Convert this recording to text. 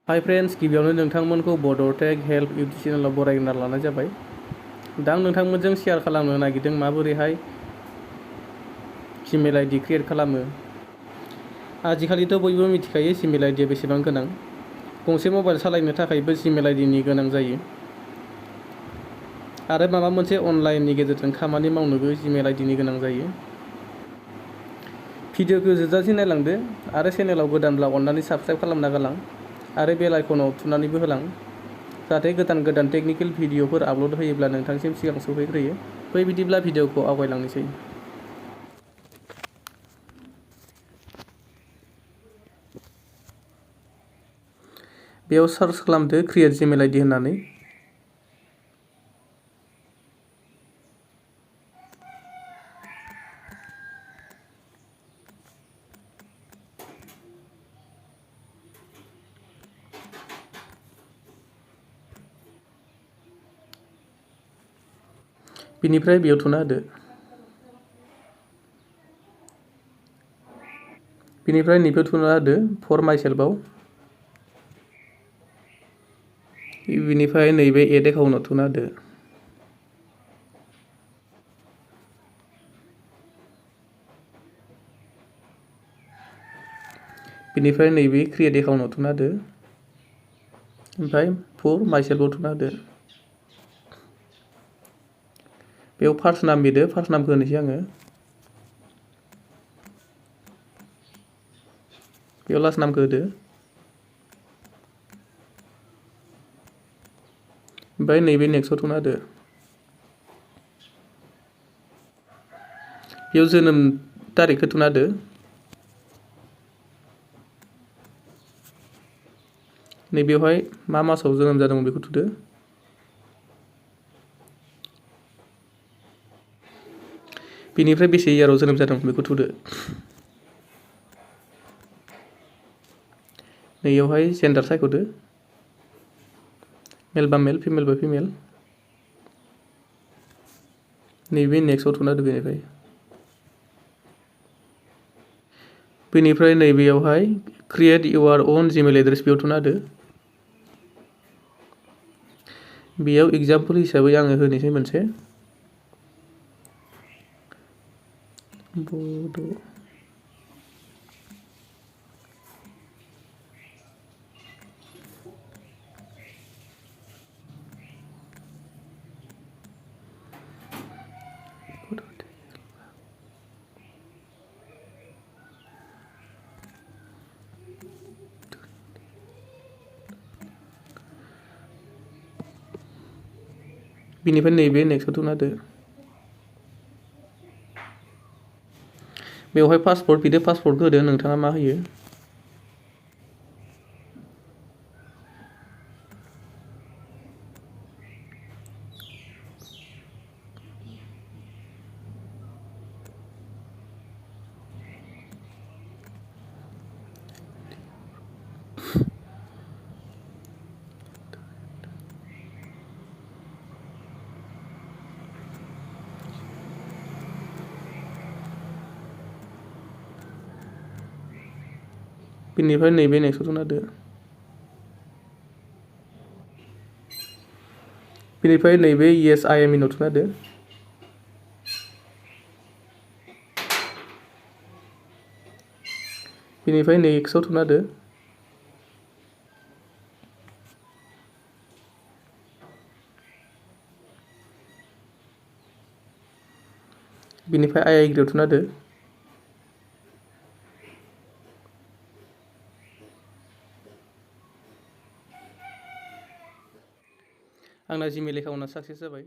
हाय फ्रेन्ड्स, गिबियावनो नोंथांमोनखौ बड'टेक help YouTube चेनेलाव बरायना लानाय जाबाय। दा आं नोंथांमोनजों शेयार खालामनो नागिरदों माबोरैहाय जिमेल आइडि क्रियेट खालामो। आजिखालिथ' बयबो मिथिखायो जिमेल आइडिया बेसेबां गोनां। गंसे मबाइल सालायनो थाखायबो जिमेल आइडिनि गोनां जायो आरो माबा मोनसे अनलाइननि गेजेरजों खामानि मावनोबो जिमेल आइडिनि गोनां जायो। भिडिअखौ जोबजासिम नायलांदो आरो चेनेलाव गोदानब्ला अननानै साबस्क्राइब खालामना गालां आरो बेल आइकनाव थुनानैबो होलां, जाहाथे गोदान टेकनिकेल भिडिअफोर आपल'ड होयोब्ला नोंथांसिम सिगां सौफैग्रोयो। बिदिब्ला भिडिअखौ आवगायलांनोसै। बेयाव सार्च खालामदो क्रिएट जिमेल आइडि होननानै। बिनिफ्राय बेयाव थुना होदो। बिनिफ्राय नैबेयाव थुना होदो फर माइ सेल्फआव। बिनिफ्राय नैबे एड एकाउन्टआव थुना होदो। बिनिफ्राय नैबे क्रिएट एकाउन्टआव थुना होदो। ओमफ्राय फर माइ सेल्फआव थुना होदो। बेयाव फार्स्ट नाम बिदो, फार्स्ट नामखौ होनोसै आङो। बेयाव लास्ट नामखौ होदो। ओमफ्राय नैबे नेक्स्टआव थुना होदो। बेयाव जोनोम तारिखखौ थुना होदो। नैबेवहाय मा मासाव जोनोम जादोंमोन बेखौ थुदो। बिनिफ्राय बेसे इयाराव जोनोम जादोंमोन बेखौ थुदो। नैयावहाय जेन्डार सायख'दो, मेल बा मेल, फिमेल बा फिमेल। नैबे नेक्स्टआव थुना होदो। बेनिफ्राय नैबेयावहाय क्रिएट इउर अन जिमेल एड्रेस बेयाव थुना होदो। बेयाव एग्जाम्पोल हिसाबै आङो होनोसै मोनसे बड' बिनिफ्राय नैबे नेक्स्टआव थुना होदो। बेवहाय पासपर्ट बिदो, पासपर्टखौ होदो नोंथाङा मा होयो। बिनिफ्राय नैबे नेक्स्टआव थुना होदो। बिनिफ्राय नैबे येस आइ एम इनाव थुना होदो। बिनिफ्राय नेक्स्टआव थुना होदो। बिनिफ्राय आइ एग्रियाव थुना होदो। आंना जिमेल एकाउन्टआ साक्सेस जाबाय।